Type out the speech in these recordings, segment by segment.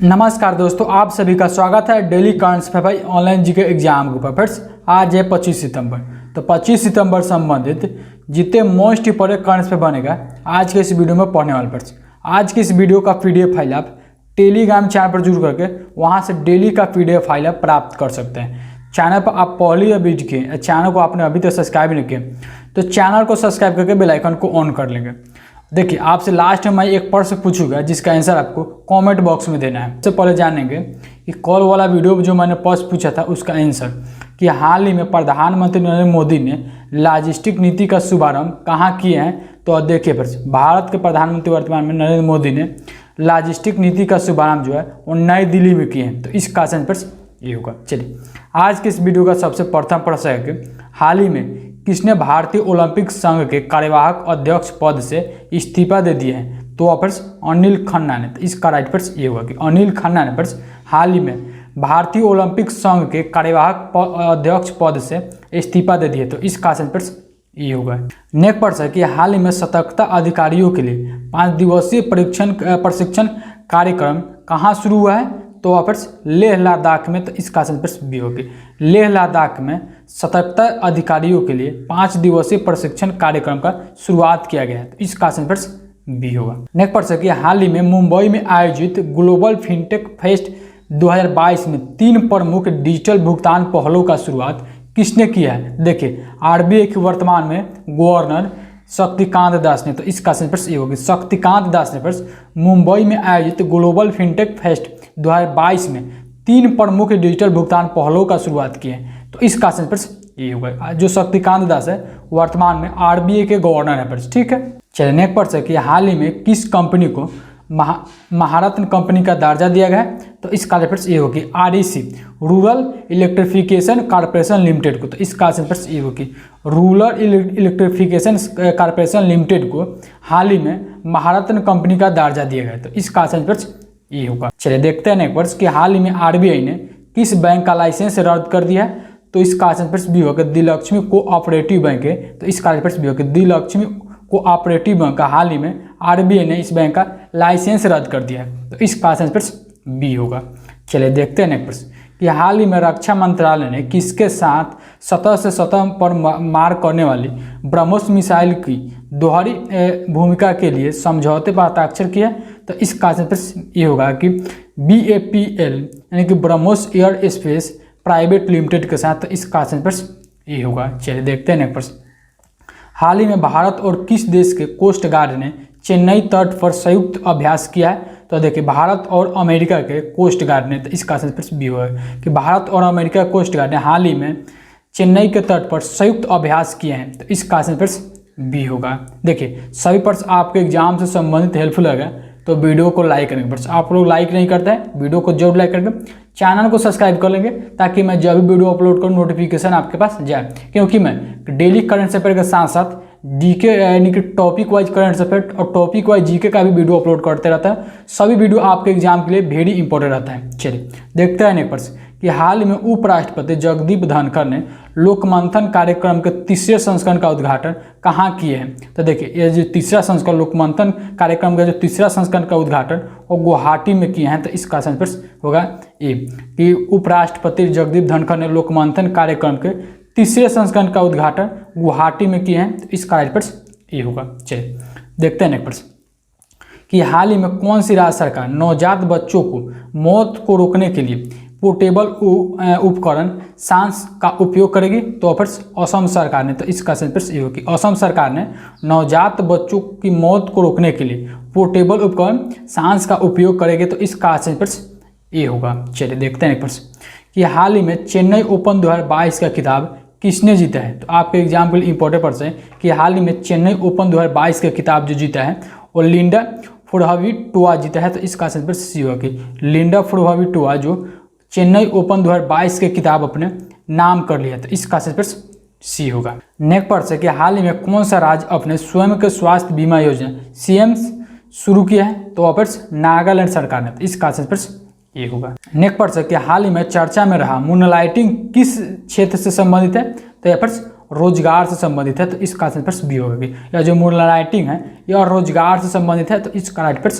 नमस्कार दोस्तों, आप सभी का स्वागत है daily current affair online GK exam के ऊपर। फ्रेंड्स, आज है 25 सितंबर। तो 25 सितंबर संबंधित जितने मोस्ट इंपोर्टेंट करंट अफेयर बनेगा आज के इस वीडियो में पढ़ने वाले। फ्रेंड्स, आज की इस वीडियो का पीडीएफ फाइल आप टेलीग्राम चैनल पर जुड़ करके वहाँ से डेली का पीडीएफ फाइल आप प्राप्त कर सकते हैं। चैनल पर आप पहले विजिट किए, चैनल को आपने अभी तक सब्सक्राइब नहीं किया तो चैनल को सब्सक्राइब करके बेल आइकन को ऑन कर लेंगे। देखिए, आपसे लास्ट में मैं एक प्रश्न पूछूंगा जिसका आंसर आपको कमेंट बॉक्स में देना है। सबसे पहले जानेंगे कि कॉल वाला वीडियो जो मैंने प्रश्न पूछा था उसका आंसर कि हाल ही में प्रधानमंत्री नरेंद्र मोदी ने लॉजिस्टिक नीति का शुभारंभ कहाँ किए हैं। तो देखिए फ्रेंड्स, भारत के प्रधानमंत्री वर्तमान में नरेंद्र मोदी ने लॉजिस्टिक नीति का शुभारंभ जो है वो नई दिल्ली में किए हैं। तो इसका आंसर फ्रेंड्स ये होगा। चलिए, आज के इस वीडियो का सबसे प्रथम प्रश्न है कि हाल ही में किसने भारतीय ओलंपिक संघ के कार्यवाहक अध्यक्ष पद से इस्तीफा दे दिए हैं। तो फ्रेंड्स अनिल खन्ना ने। तो इसका राइट फ्रेंड्स ये होगा कि अनिल खन्ना ने फ्रेंड्स हाल ही में भारतीय ओलंपिक संघ के कार्यवाहक अध्यक्ष पद से इस्तीफा दे दिए। तो इसका आंसर फ्रेंड्स ये होगा। नेक्स्ट प्रश्न है कि हाल ही में सतर्कता अधिकारियों के लिए 5 दिवसीय प्रशिक्षण कार्यक्रम कहाँ शुरू हुआ है। तो फ्रेंड्स लेह लद्दाख में। तो इसका आंसर फ्रेंड्स बी होगी। लेह लद्दाख में सतर्कता अधिकारियों के लिए 5 दिवसीय प्रशिक्षण कार्यक्रम का शुरुआत किया गया है। तो इसका आंसर फ्रेंड्स बी होगा। नेक्स्ट प्रश्न कि हाल ही में मुंबई में आयोजित ग्लोबल फिनटेक फेस्ट 2022 में 3 प्रमुख डिजिटल भुगतान पहलों का शुरुआत किसने किया है। देखिए, आरबीआई के वर्तमान में गवर्नर शक्तिकांत दास ने। तो इसका आंसर फ्रेंड्स ये होगी। शक्तिकांत दास ने फ्रेंड्स मुंबई में आयोजित ग्लोबल फिनटेक फेस्ट 2022 में 3 प्रमुख डिजिटल भुगतान पहलों का शुरुआत की है। तो इसका आंसर फ्रेंड्स ये होगा। जो शक्तिकांत दास है वर्तमान में आरबीआई के गवर्नर है फ्रेंड्स। ठीक है, चलिए नेक्स्ट प्रश्न है कि हाल ही में किस कंपनी को महारत्न कंपनी का दर्जा दिया गया है। तो इसका फ्रेंड्स ये होगी REC, rural electrification corporation limited को। तो इसका आंसर फ्रेंड्स ये होगी। रूरल इलेक्ट्रिफिकेशन कॉर्पोरेशन लिमिटेड को हाल ही में महारत्न कंपनी का दर्जा दिया गया है। तो इसका आंसर फ्रेंड्स ये होगा। चलिए देखते हैं नेक्स्ट वर्ष कि हाल ही में आरबीआई ने किस बैंक का लाइसेंस रद्द कर दिया है। तो इसका आंसर फ्रेंड्स भी होगा। दी लक्ष्मी कोऑपरेटिव बैंक है। तो इसका आंसर फ्रेंड्स भी होगा। दी लक्ष्मी कोऑपरेटिव बैंक का हाल ही में आरबीआई ने इस बैंक का लाइसेंस रद्द कर दिया है। तो इसका आंसर फ्रेंड्स बी होगा। चलिए देखते हैं नेक्स्ट प्रश्न कि हाल ही में रक्षा मंत्रालय ने किसके साथ सतह से सतह पर मार करने वाली ब्रह्मोस मिसाइल की दोहरी भूमिका के लिए समझौते पर हस्ताक्षर किया। तो इसका आंसर फ्रेंड्स ये होगा कि BAPL यानी कि BrahMos air space private limited के साथ। तो इसका आंसर फ्रेंड्स ये होगा। चलिए देखते हैं नेक्स्ट प्रश्न। हाल ही में भारत और किस देश के कोस्ट गार्ड ने चेन्नई तट पर संयुक्त अभ्यास किया है। तो देखिए, भारत और अमेरिका के कोस्ट गार्ड ने। तो इसका आंसर फ्रेंड्स बी होगा कि भारत और अमेरिका कोस्ट गार्ड ने हाल ही में चेन्नई के तट पर संयुक्त अभ्यास किए हैं। तो इसका आंसर फ्रेंड्स बी होगा। देखिए, सभी प्रश्न आपके एग्जाम से संबंधित हेल्पफुल लगा तो वीडियो को लाइक करेंगे। बस आप लोग लाइक नहीं करते हैं, वीडियो को जरूर लाइक करके चैनल को सब्सक्राइब कर लेंगे ताकि मैं जब भी वीडियो अपलोड करूँ नोटिफिकेशन आपके पास जाए। क्योंकि मैं डेली करंट अफेयर के साथ साथ जीके यानी कि टॉपिक वाइज करंट अफेयर और टॉपिक वाइज जीके का भी वीडियो अपलोड करते रहता है। सभी वीडियो आपके एग्जाम के लिए वेरी इंपॉर्टेंट रहता है। चलिए देखते हैं नेक्स्ट प्रश्न कि हाल ही में उपराष्ट्रपति जगदीप धनखड़ ने लोकमंथन कार्यक्रम के 3रे संस्करण का उद्घाटन कहाँ किए हैं। तो देखिए, ये जो 3रा संस्करण लोकमंथन कार्यक्रम का जो 3रा संस्करण का उद्घाटन वो गुवाहाटी में किए हैं। तो इसका आंसर होगा ए कि उपराष्ट्रपति जगदीप धनखड़ ने लोकमंथन कार्यक्रम के 3रे संस्करण का उद्घाटन गुवाहाटी में किए हैं। तो इसका राइट ये होगा। चलिए देखते हैं नेक्स्ट प्रश्न कि हाल ही में कौन सी राज्य सरकार नवजात बच्चों को मौत को रोकने के लिए पोर्टेबल उपकरण सांस का उपयोग करेगी। तो फ्रेंड्स असम सरकार ने। तो इसका आंसर ये होगा कि असम सरकार ने नवजात बच्चों की मौत को रोकने के लिए पोर्टेबल उपकरण सांस का उपयोग करेगी। तो इसका आंसर ये होगा। चलिए देखते हैं प्रश्न कि हाल ही में चेन्नई ओपन 2022 का खिताब किसने जीता है। तो आपके एग्जाम के लिए इंपॉर्टेंट प्रश्न है कि हाल ही में चेन्नई ओपन 2022 का खिताब जो जीता है वो लिंडा फुरहविटोवा जीता है। तो इसका आंसर सी होगा कि लिंडा फुरहविटोवा जो चेन्नई ओपन 2022 के खिताब अपने नाम कर लिया। तो इसका आंसर सी होगा। नेक्स्ट प्रश्न है कि हाल ही में कौन सा राज्य अपने स्वयं के स्वास्थ्य बीमा योजना CM शुरू किया है। तो फ्रेंड्स नागालैंड सरकार ने। तो इसका आंसर ये होगा। नेक्स्ट प्रश्न है कि हाल ही में चर्चा में रहा मूनलाइटिंग किस क्षेत्र से संबंधित है। तो यह फ्रेंड्स रोजगार से संबंधित है। तो इसका आंसर बी होगा कि यह जो मूनलाइटिंग है यह रोजगार से संबंधित है। तो इसका राइट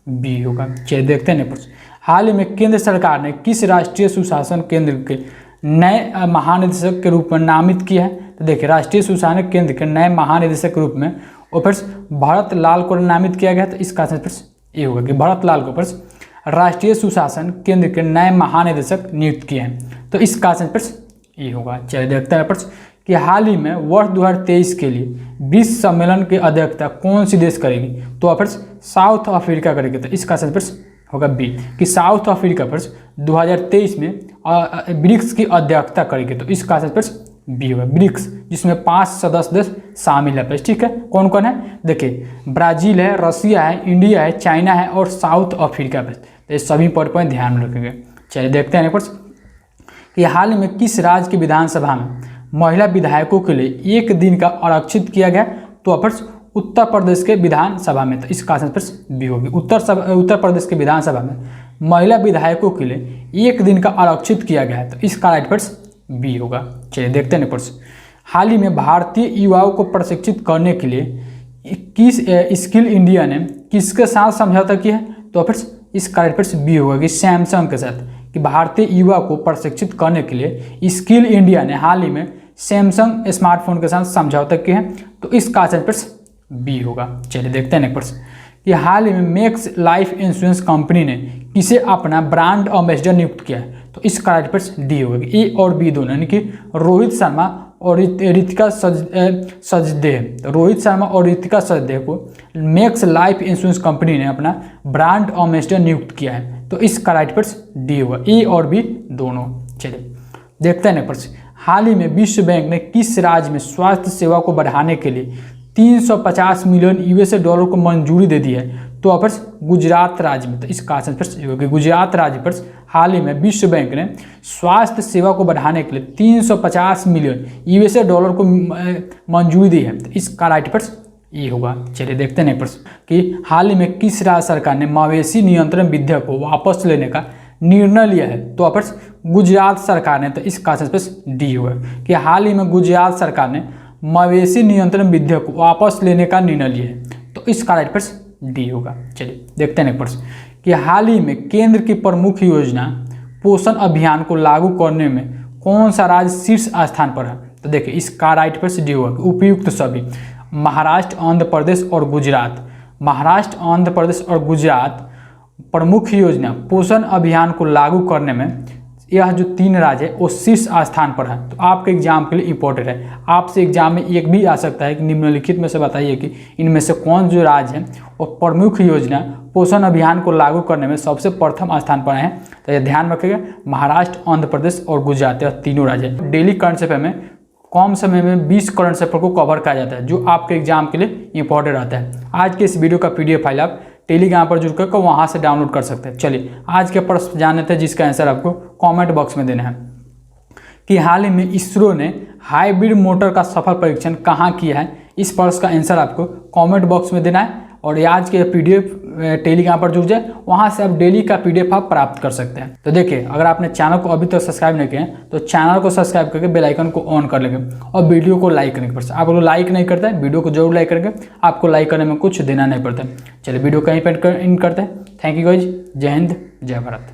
बी होगा। चलिए देखते हैं नेक्स्ट। हाल ही में केंद्र सरकार ने किस राष्ट्रीय सुशासन केंद्र के नए महानिदेशक के रूप में नामित किया है? तो देखिए, राष्ट्रीय सुशासन केंद्र के नए महानिदेशक के रूप में ऑफिस भरत लाल को नामित किया गया। तो इसका आंसर ये होगा कि भरत लाल को राष्ट्रीय सुशासन केंद्र के नए महानिदेशक नियुक्त किए हैं। तो इसका आंसर ये होगा। चलिए देखते हैं प्रश्न कि हाल ही में वर्ष 2023 के लिए ब्रिक्स सम्मेलन की अध्यक्षता कौन सी देश करेगी? तो ऑफर्स साउथ अफ्रीका करेगी। तो इसका आंसर होगा बी कि साउथ अफ्रीका 2023 में ब्रिक्स की अध्यक्षता करेगी। तो इसका आंसर बी होगा, ब्रिक्स, जिसमें 5 सदस्य देश शामिल है। ठीक है, कौन कौन है? देखिए, ब्राज़ील है, रसिया है, इंडिया है, चाइना है और साउथ अफ्रीका। तो ये सभी पॉइंट ध्यान में रखेंगे। चलिए देखते हैं प्रश्न कि हाल में किस राज्य की विधानसभा में महिला विधायकों के लिए 1 दिन का आरक्षित किया गया? तो ऑफर्स उत्तर प्रदेश के विधानसभा में। तो इसका आंसर बी होगी। उत्तर प्रदेश के विधानसभा में महिला विधायकों के लिए 1 दिन का आरक्षित किया गया है। तो इसका राइट बी होगा। चलिए देखते हैं प्रश्न, हाल ही में भारतीय युवाओं को प्रशिक्षित करने के लिए किस स्किल इंडिया ने किसके साथ समझौता किया है? तो फिर इसका राइट बी होगा कि सैमसंग के साथ, कि भारतीय युवा को प्रशिक्षित करने के लिए स्किल इंडिया ने हाल ही में सैमसंग स्मार्टफोन के साथ समझौता किया है। तो इसका आंसर बी होगा। चलिए देखते हैं प्रश्न कि हाल ही में मैक्स लाइफ इंश्योरेंस कंपनी ने किसे अपना ब्रांड एम्बेसडर नियुक्त किया है? तो इसका राइट डी होगा। ए और बी दोनों, यानी कि रोहित शर्मा और रितिका सजदेव। रोहित शर्मा और रितिका सजदेव को मैक्स लाइफ इंश्योरेंस कंपनी ने अपना ब्रांड एम्बेसडर नियुक्त किया है। तो इसका राइट डी होगा, ए और बी दोनों। चलिए देखते हैं प्रश्न, हाल ही में विश्व बैंक ने किस राज्य में स्वास्थ्य सेवा को बढ़ाने के लिए 350 मिलियन यूएसए डॉलर को मंजूरी दे दी है? तो ऑफर्स गुजरात राज्य में। तो इसका आंसर होगा गुजरात राज्य पर हाल ही में विश्व बैंक ने स्वास्थ्य सेवा को बढ़ाने के लिए 350 मिलियन यूएसए डॉलर को मंजूरी दी है। तो इसका राइट ये होगा। चलिए देखते हैं प्रश्न कि हाल ही में किस राज्य सरकार ने मवेशी नियंत्रण विधेयक को वापस लेने का निर्णय लिया है? तो ऑफर्स गुजरात सरकार ने। तो इसका आंसर डी होगा कि हाल ही में गुजरात सरकार ने मवेशी नियंत्रण विधेयक को वापस लेने का निर्णय लिया है। तो इसका राइट डी होगा। चलिए देखते हैं प्रश्न कि हाल ही में केंद्र की प्रमुख योजना पोषण अभियान को लागू करने में कौन सा राज्य शीर्ष स्थान पर है? तो देखिए, इसका राइट डी होगा उपयुक्त सभी, महाराष्ट्र, आंध्र प्रदेश और गुजरात। महाराष्ट्र, आंध्र प्रदेश और गुजरात प्रमुख योजना पोषण अभियान को लागू करने में यह जो 3 राज्य है वो शीर्ष स्थान पर है। तो आपके एग्जाम के लिए इंपॉर्टेंट है। आपसे एग्जाम में एक भी आ सकता है कि निम्नलिखित में से बताइए कि इनमें से कौन जो राज्य है और प्रमुख योजना पोषण अभियान को लागू करने में सबसे प्रथम स्थान पर है। तो ये ध्यान रखिएगा, महाराष्ट्र, आंध्र प्रदेश और गुजरात, यह तीनों राज्य। डेली करंट अफेयर में कम समय में 20 करंट अफेयर को कवर किया जाता है, जो आपके एग्जाम के लिए इंपॉर्टेंट रहता है। आज के इस वीडियो का PDF फाइल आप टेलीग्राम पर जुड़ कर वहाँ से डाउनलोड कर सकते हैं। चलिए आज के प्रश्न जानते थे, जिसका आंसर आपको कमेंट बॉक्स में देना है कि हाल ही में इसरो ने हाइब्रिड मोटर का सफल परीक्षण कहाँ किया है? इस प्रश्न का आंसर आपको कमेंट बॉक्स में देना है। और आज के PDF टेलीग्राम पर जुड़ जाए, वहाँ से आप डेली का PDF आप प्राप्त कर सकते हैं। तो देखिए, अगर आपने चैनल को अभी तक सब्सक्राइब नहीं किया तो चैनल को सब्सक्राइब करके बेल आइकन को ऑन कर लेंगे और वीडियो को लाइक करने पर आप लोग लाइक नहीं करते हैं, वीडियो को जरूर लाइक करेंगे। आपको लाइक करने में कुछ देना नहीं पड़ता। चलिए वीडियो कहीं पर इन करते हैं। थैंक यू गाइज, जय हिंद, जय भारत।